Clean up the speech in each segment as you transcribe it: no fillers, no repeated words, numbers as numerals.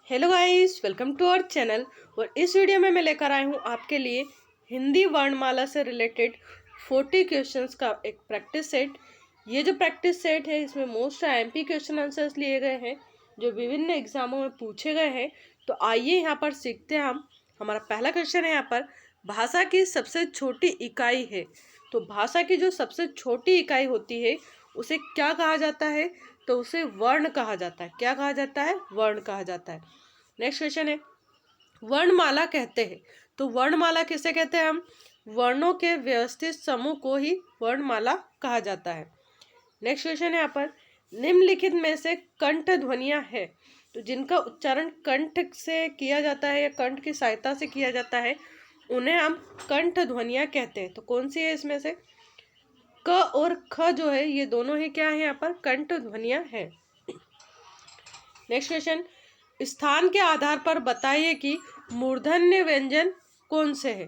Hello guys, welcome to our channel. और इस video में मैं लेकर आई हूँ आपके लिए हिंदी वर्णमाला से रिलेटेड 40 क्वेश्चंस का एक प्रैक्टिस सेट। ये जो प्रैक्टिस सेट है इसमें मोस्ट आईएमपी क्वेश्चन आंसर्स लिए गए हैं जो विभिन्न एग्जामों में पूछे गए हैं। तो आइए यहाँ पर सीखते हैं हम। हमारा पहला क्वेश्चन है यहाँ पर, भाषा की सबसे छोटी इकाई है। तो भाषा की जो सबसे छोटी इकाई होती है उसे क्या कहा जाता है? तो उसे वर्ण कहा जाता है। क्या कहा जाता है? वर्ण कहा जाता है। नेक्स्ट क्वेश्चन है, वर्णमाला कहते हैं। तो वर्णमाला किसे कहते हैं हम? वर्णों के व्यवस्थित समूह को ही वर्णमाला कहा जाता है। नेक्स्ट क्वेश्चन है यहाँ पर, निम्नलिखित में से कंठ ध्वनियां है तो जिनका उच्चारण कंठ से किया जाता है या कंठ की सहायता से किया जाता है उन्हें हम कंठ ध्वनियां कहते हैं। तो कौन सी है इसमें से? क और ख जो है ये दोनों ही क्या है यहाँ पर? कंठ ध्वनियां है। नेक्स्ट क्वेश्चन, स्थान के आधार पर बताइए कि मूर्धन्य व्यंजन कौन से है।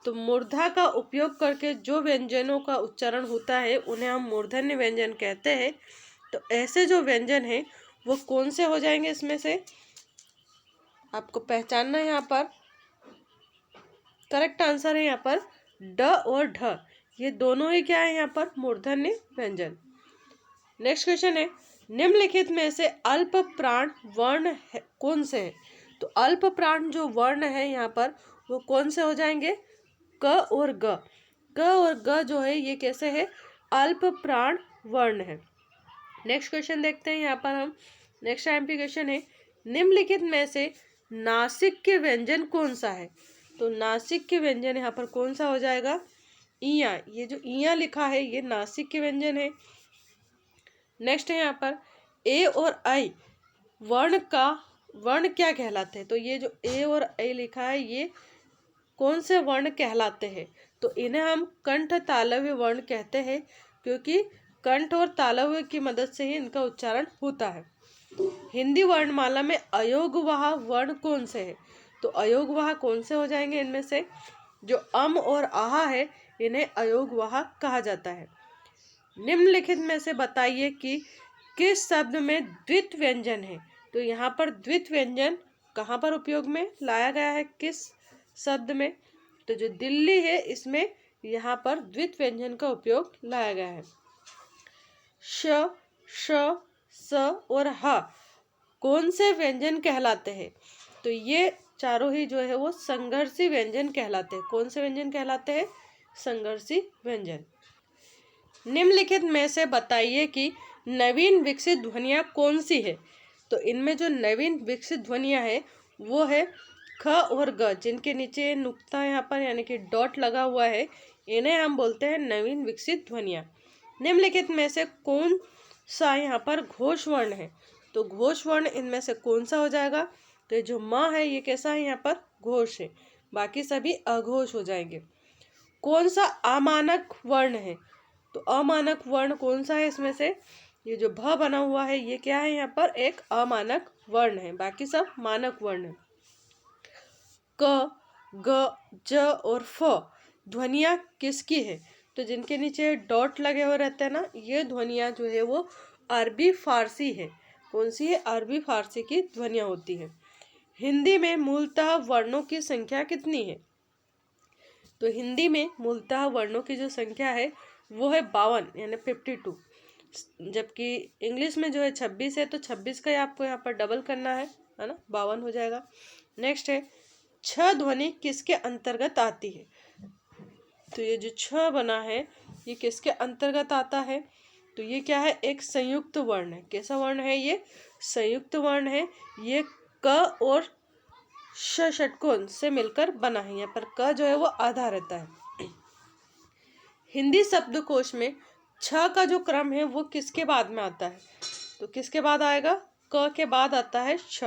तो मूर्धा का उपयोग करके जो व्यंजनों का उच्चारण होता है उन्हें हम मूर्धन्य व्यंजन कहते हैं। तो ऐसे जो व्यंजन है वो कौन से हो जाएंगे? इसमें से आपको पहचानना है। यहाँ पर करेक्ट आंसर है यहाँ पर ड और ढ, ये दोनों ही क्या है यहाँ पर? मूर्धन्य व्यंजन। नेक्स्ट क्वेश्चन है, निम्नलिखित में से अल्प प्राण वर्ण कौन से है? तो अल्प प्राण जो वर्ण है यहाँ पर वो कौन से हो जाएंगे? क और ग। क और ग जो है ये कैसे है? अल्प प्राण वर्ण है। नेक्स्ट क्वेश्चन देखते हैं यहाँ पर हम। नेक्स्ट आईएमपी क्वेश्चन है, निम्नलिखित में से नासिक के व्यंजन कौन सा है? तो नासिक के व्यंजन यहाँ पर कौन सा हो जाएगा? इया। ये जो इया लिखा है ये नासिक के व्यंजन है। नेक्स्ट है यहाँ पर, ए और आई वर्ण क्या कहलाते हैं? तो ये जो ए और आई लिखा है ये कौन से वर्ण कहलाते हैं? तो इन्हें हम कंठ तालव्य वर्ण कहते हैं क्योंकि कंठ और तालव्य की मदद से ही इनका उच्चारण होता है। हिंदी वर्णमाला में अयोगवाह वर्ण कौन से है? तो अयोगवाह कौन से हो जाएंगे इनमें से? जो अम और आहा है इन्हें अयोगवाह कहा जाता है। निम्नलिखित में से बताइए कि किस शब्द में द्वित व्यंजन है? तो यहाँ पर द्वित व्यंजन कहाँ पर उपयोग में लाया गया है? किस शब्द में? तो जो दिल्ली है इसमें यहाँ पर द्वित व्यंजन का उपयोग लाया गया है। श, श, स और ह कौन से व्यंजन कहलाते हैं? तो ये चारों ही जो है वो संघर्षी व्यंजन कहलाते हैं। कौन से व्यंजन कहलाते हैं? संघर्षी व्यंजन। निम्नलिखित में से बताइए कि नवीन विकसित ध्वनियाँ कौन सी है? तो इनमें जो नवीन विकसित ध्वनियाँ है वो है ख और ग, जिनके नीचे नुक्ता यहाँ पर यानी कि डॉट लगा हुआ है, इन्हें हम बोलते हैं नवीन विकसित ध्वनियाँ। निम्नलिखित में से कौन सा यहाँ पर घोष वर्ण है? तो घोष वर्ण इनमें से कौन सा हो जाएगा? तो ये जो म है ये कैसा है? यहाँ पर घोष है, बाकी सभी अघोष हो जाएंगे। कौन सा अमानक वर्ण है? तो अमानक वर्ण कौन सा है इसमें से? ये जो भ बना हुआ है ये क्या है? यहाँ पर एक अमानक वर्ण है, बाकी सब मानक वर्ण है। क, ग, ज और फ ध्वनियाँ किसकी है? तो जिनके नीचे डॉट लगे हुए रहते हैं ना, ये ध्वनियाँ जो है वो अरबी फारसी है। कौन सी है? अरबी फारसी की ध्वनियाँ होती है। हिंदी में मूलतः वर्णों की संख्या कितनी है? तो हिंदी में मूलतः वर्णों की जो संख्या है वो है 52 यानी 52, जबकि इंग्लिश में जो है 26 है। तो 26 का ही आपको यहाँ पर डबल करना है ना, 52 हो जाएगा। नेक्स्ट है, छ ध्वनि किसके अंतर्गत आती है? तो ये जो छ बना है ये किसके अंतर्गत आता है? तो ये क्या है? एक संयुक्त वर्ण है। कैसा वर्ण है ये? संयुक्त वर्ण है। ये क और श षटकोण से मिलकर बना है। यहाँ पर क जो है वो आधा रहता है। हिंदी शब्दकोश में छ का जो क्रम है वो किसके बाद में आता है? तो किसके बाद आएगा? क के बाद आता है छ।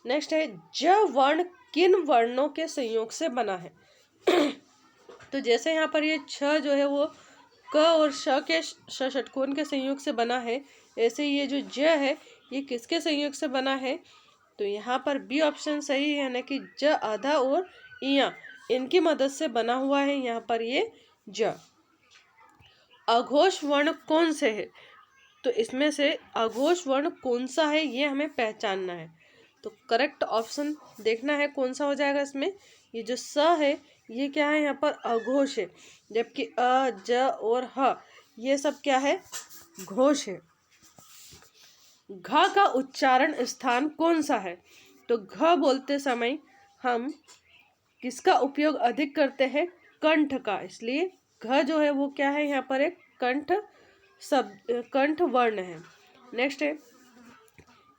नेक्स्ट है, ज वर्ण किन वर्णों के संयोग से बना है? तो जैसे यहाँ पर ये छ जो है वो क और श के षटकोण के संयोग से बना है, ऐसे ये जो ज है ये किसके संयोग से बना है? तो यहाँ पर बी ऑप्शन सही है, यानी कि ज आधा और इया इनकी मदद से बना हुआ है यहाँ पर ये ज। अघोष वर्ण कौन से है? तो इसमें से अघोष वर्ण कौन सा है ये हमें पहचानना है। तो करेक्ट ऑप्शन देखना है कौन सा हो जाएगा इसमें। ये जो स है ये क्या है, यहाँ पर अघोष है, जबकि अ, ज और ह ये सब क्या है, घोष है। घ का उच्चारण स्थान कौन सा है? तो घ बोलते समय हम किसका उपयोग अधिक करते हैं? कंठ का, इसलिए घ जो है वो क्या है, यहाँ पर एक कंठ शब्द, कंठ वर्ण है। नेक्स्ट है,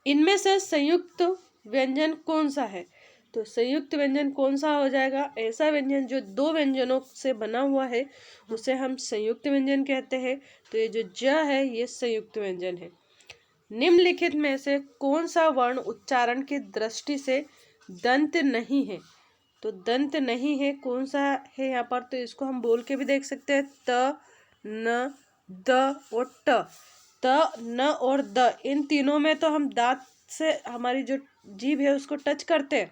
इनमें से संयुक्त व्यंजन कौन सा है? तो संयुक्त व्यंजन कौन सा हो जाएगा? ऐसा व्यंजन जो दो व्यंजनों से बना हुआ है उसे हम संयुक्त व्यंजन कहते हैं। तो ये जो ज है ये संयुक्त व्यंजन है। निम्नलिखित में से कौन सा वर्ण उच्चारण की दृष्टि से दंत नहीं है? तो दंत नहीं है कौन सा है यहाँ पर? तो इसको हम बोल के भी देख सकते हैं, त, न, द और ट। त, न और द, इन तीनों में तो हम दांत से हमारी जो जीभ है उसको टच करते हैं,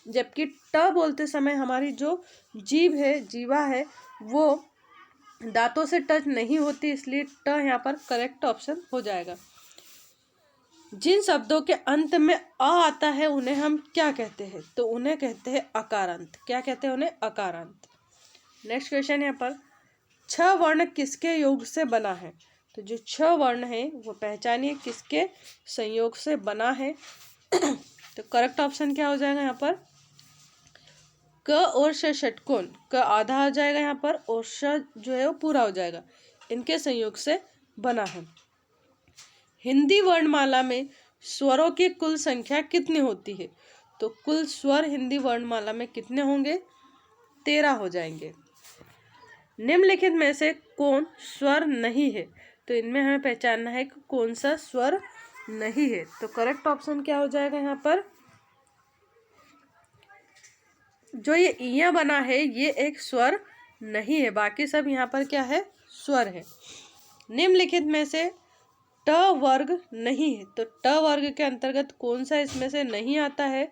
जबकि ट बोलते समय हमारी जो जीभ है, जीवा है, वो दांतों से टच नहीं होती, इसलिए ट यहाँ पर करेक्ट ऑप्शन हो जाएगा। जिन शब्दों के अंत में अ आता है उन्हें हम क्या कहते हैं? तो उन्हें कहते हैं अकारांत। क्या कहते हैं उन्हें? अकारांत। नेक्स्ट क्वेश्चन यहाँ पर, छ वर्ण किसके योग से बना है? तो जो छ वर्ण है वो पहचानिए किसके संयोग से बना है। तो करेक्ट ऑप्शन क्या हो जाएगा यहाँ पर? क और श षटकोण, क आधा हो जाएगा यहाँ पर और श जो है वो पूरा हो जाएगा, इनके संयोग से बना है। हिंदी वर्णमाला में स्वरों की कुल संख्या कितनी होती है? तो कुल स्वर हिंदी वर्णमाला में कितने होंगे? 13 हो जाएंगे। निम्नलिखित में से कौन स्वर नहीं है? तो इनमें हमें पहचानना है कि कौन सा स्वर नहीं है। तो करेक्ट ऑप्शन क्या हो जाएगा यहाँ पर? जो ये इया बना है ये एक स्वर नहीं है, बाकी सब यहाँ पर क्या है? स्वर है। निम्नलिखित में से ट वर्ग नहीं है। तो ट वर्ग के अंतर्गत कौन सा इसमें से नहीं आता है?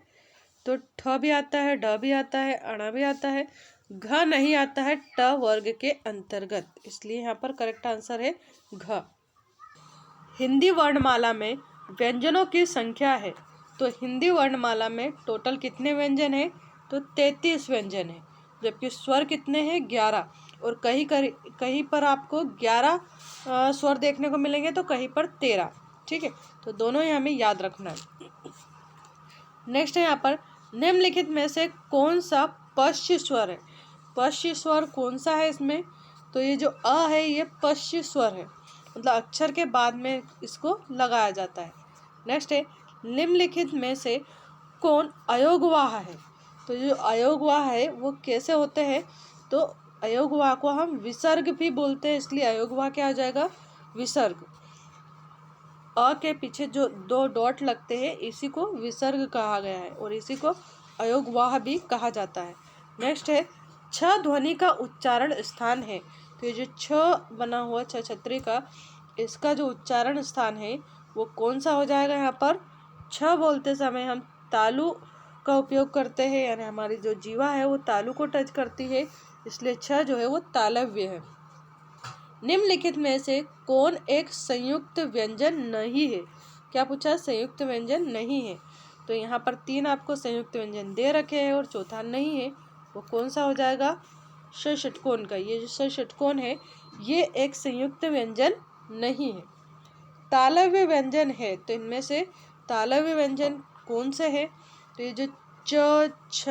तो ठ भी आता है, ड भी आता है, अण भी आता है, घ नहीं आता है ट वर्ग के अंतर्गत, इसलिए यहाँ पर करेक्ट आंसर है घ। हिंदी वर्णमाला में व्यंजनों की संख्या है। तो हिंदी वर्णमाला में टोटल कितने व्यंजन है? तो 33 व्यंजन है, जबकि स्वर कितने हैं? 11। और कहीं पर आपको 11 स्वर देखने को मिलेंगे तो कहीं पर 13। ठीक है, तो दोनों ही हमें याद रखना है। नेक्स्ट है यहाँ पर, निम्नलिखित में से कौन सा पश्च स्वर है? पश्च स्वर कौन सा है इसमें? तो ये जो अ है ये पश्च स्वर है, मतलब अक्षर के बाद में इसको लगाया जाता है। नेक्स्ट है, निम्नलिखित में से कौन अयोगवाह है? तो जो अयोगवाह है वो कैसे होते हैं? तो अयोगवाह को हम विसर्ग भी बोलते हैं, इसलिए अयोगवाह क्या हो जाएगा? विसर्ग। अ के पीछे जो 2 डॉट लगते हैं इसी को विसर्ग कहा गया है और इसी को अयोगवाह भी कहा जाता है। नेक्स्ट है, छ ध्वनि का उच्चारण स्थान है। तो ये जो छ बना हुआ छ छत्री का, इसका जो उच्चारण स्थान है वो कौन सा हो जाएगा? यहाँ पर छ बोलते समय हम तालु का उपयोग करते हैं, यानी हमारी जो जीवा है वो तालु को टच करती है, इसलिए छ जो है वो तालव्य है। निम्नलिखित में से कौन एक संयुक्त व्यंजन नहीं है? क्या पूछा? संयुक्त व्यंजन नहीं है। तो यहाँ पर 3 आपको संयुक्त व्यंजन दे रखे हैं और चौथा नहीं है, वो कौन सा हो जाएगा? श षटकोण का। ये जो श षटकोण है ये एक संयुक्त व्यंजन नहीं है। तालव्य व्यंजन है, तो इनमें से तालव्य व्यंजन कौन से है? तो ये जो च, छ,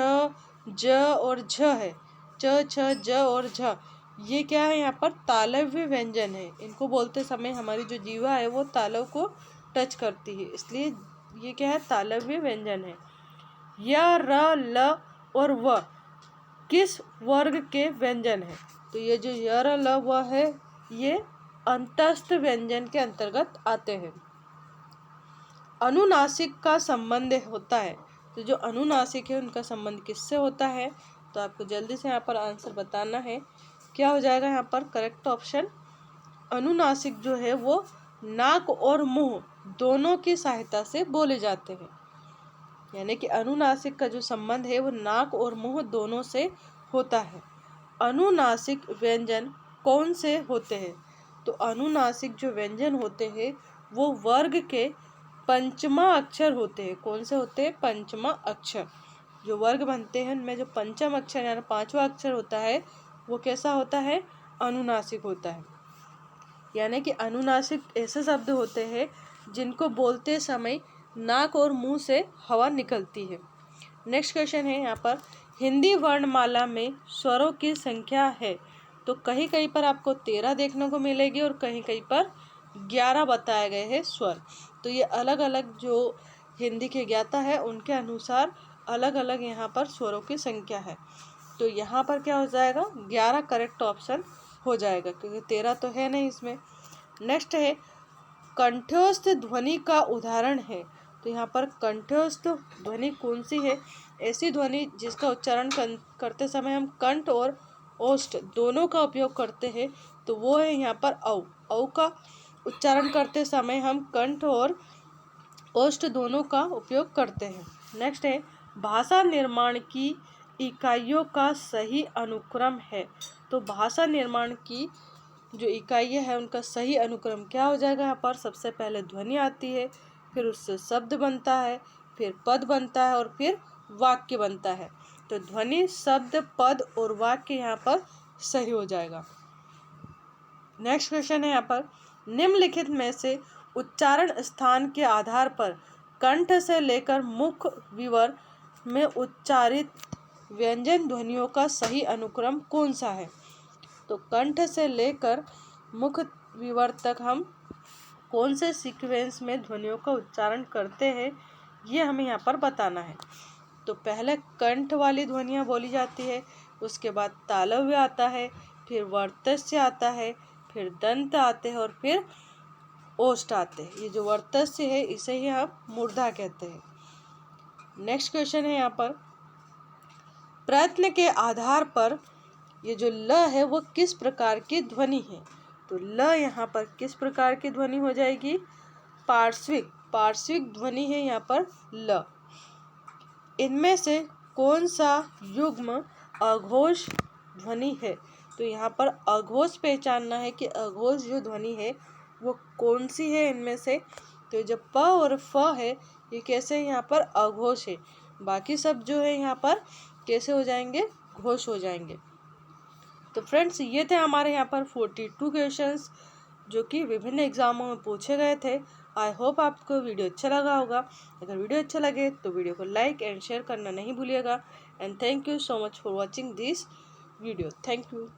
ज और झ है, च, छ, ज और झ, ये क्या है? यहाँ पर तालव्य व्यंजन है। इनको बोलते समय हमारी जो जीवा है वो तालव को टच करती है, इसलिए ये क्या है? तालव्य व्यंजन है। य, र, ल और व किस वर्ग के व्यंजन है? तो ये जो य, र, ल, व है ये अंतस्थ व्यंजन के अंतर्गत आते हैं। अनुनासिक का संबंध होता है। तो जो अनुनासिक है उनका संबंध किससे होता है? तो आपको जल्दी से यहाँ पर आंसर बताना है। क्या हो जाएगा यहाँ पर? करेक्ट ऑप्शन, अनुनासिक जो है वो नाक और मुंह दोनों की सहायता से बोले जाते हैं, यानी कि अनुनासिक का जो संबंध है वो नाक और मुंह दोनों से होता है। अनुनासिक व्यंजन कौन से होते हैं? तो अनुनासिक जो व्यंजन होते हैं वो वर्ग के पंचमा अक्षर होते हैं। कौन से होते हैं? पंचमा अक्षर। जो वर्ग बनते हैं उनमें जो पंचम अक्षर यानी पांचवा अक्षर होता है वो कैसा होता है? अनुनासिक होता है। यानी कि अनुनासिक ऐसे शब्द होते हैं जिनको बोलते समय नाक और मुंह से हवा निकलती है। नेक्स्ट क्वेश्चन है यहाँ पर, हिंदी वर्णमाला में स्वरों की संख्या है। तो कहीं कहीं पर आपको 13 देखने को मिलेगी और कहीं कहीं पर 11 बताए गए हैं स्वर। तो ये अलग अलग जो हिंदी के ज्ञाता है उनके अनुसार अलग अलग यहाँ पर स्वरों की संख्या है। तो यहाँ पर क्या हो जाएगा? 11 करेक्ट ऑप्शन हो जाएगा क्योंकि 13 तो है नहीं इसमें। नेक्स्ट है, कंठस्थ ध्वनि का उदाहरण है। तो यहाँ पर कंठस्थ ध्वनि कौन सी है? ऐसी ध्वनि जिसका उच्चारण करते समय हम कंठ और ओष्ठ दोनों का उपयोग करते हैं, तो वो है यहाँ पर औ। औ का उच्चारण करते समय हम कंठ और ओष्ठ दोनों का उपयोग करते हैं। नेक्स्ट है, भाषा निर्माण की इकाइयों का सही अनुक्रम है। तो भाषा निर्माण की जो इकाइयाँ हैं उनका सही अनुक्रम क्या हो जाएगा? यहाँ पर सबसे पहले ध्वनि आती है, फिर उससे शब्द बनता है, फिर पद बनता है और फिर वाक्य बनता है। तो ध्वनि, शब्द, पद और वाक्य यहाँ पर सही हो जाएगा। नेक्स्ट क्वेश्चन है यहाँ पर, निम्नलिखित में से उच्चारण स्थान के आधार पर कंठ से लेकर मुख विवर में उच्चारित व्यंजन ध्वनियों का सही अनुक्रम कौन सा है? तो कंठ से लेकर मुख विवर तक हम कौन से सीक्वेंस में ध्वनियों का उच्चारण करते हैं ये हमें यहाँ पर बताना है। तो पहले कंठ वाली ध्वनियाँ बोली जाती है, उसके बाद तालव्य आता है, फिर वर्तस्य आता है, फिर दंत आते हैं और फिर ओष्ठ आते हैं। ये जो वर्तस्य है इसे ही हम मूर्धा कहते हैं। नेक्स्ट क्वेश्चन है यहाँ पर, प्रयत्न के आधार पर ये जो ल है वो किस प्रकार की ध्वनि है? तो ल यहाँ पर किस प्रकार की ध्वनि हो जाएगी? पार्श्विक ध्वनि है यहाँ पर ल। इनमें से कौन सा युग्म अघोष ध्वनि है? तो यहाँ पर अघोष पहचानना है कि अघोष जो ध्वनि है वो कौन सी है इनमें से। तो जब प और फ है ये कैसे यहाँ पर अघोष है, बाकी सब जो है यहाँ पर कैसे हो जाएंगे? घोष हो जाएंगे। तो फ्रेंड्स ये थे हमारे यहाँ पर 42 क्वेश्चंस जो कि विभिन्न एग्जामों में पूछे गए थे। आई होप आपको वीडियो अच्छा लगा होगा। अगर वीडियो अच्छा लगे तो वीडियो को लाइक एंड शेयर करना नहीं भूलिएगा। And thank you so much for watching this video. Thank you.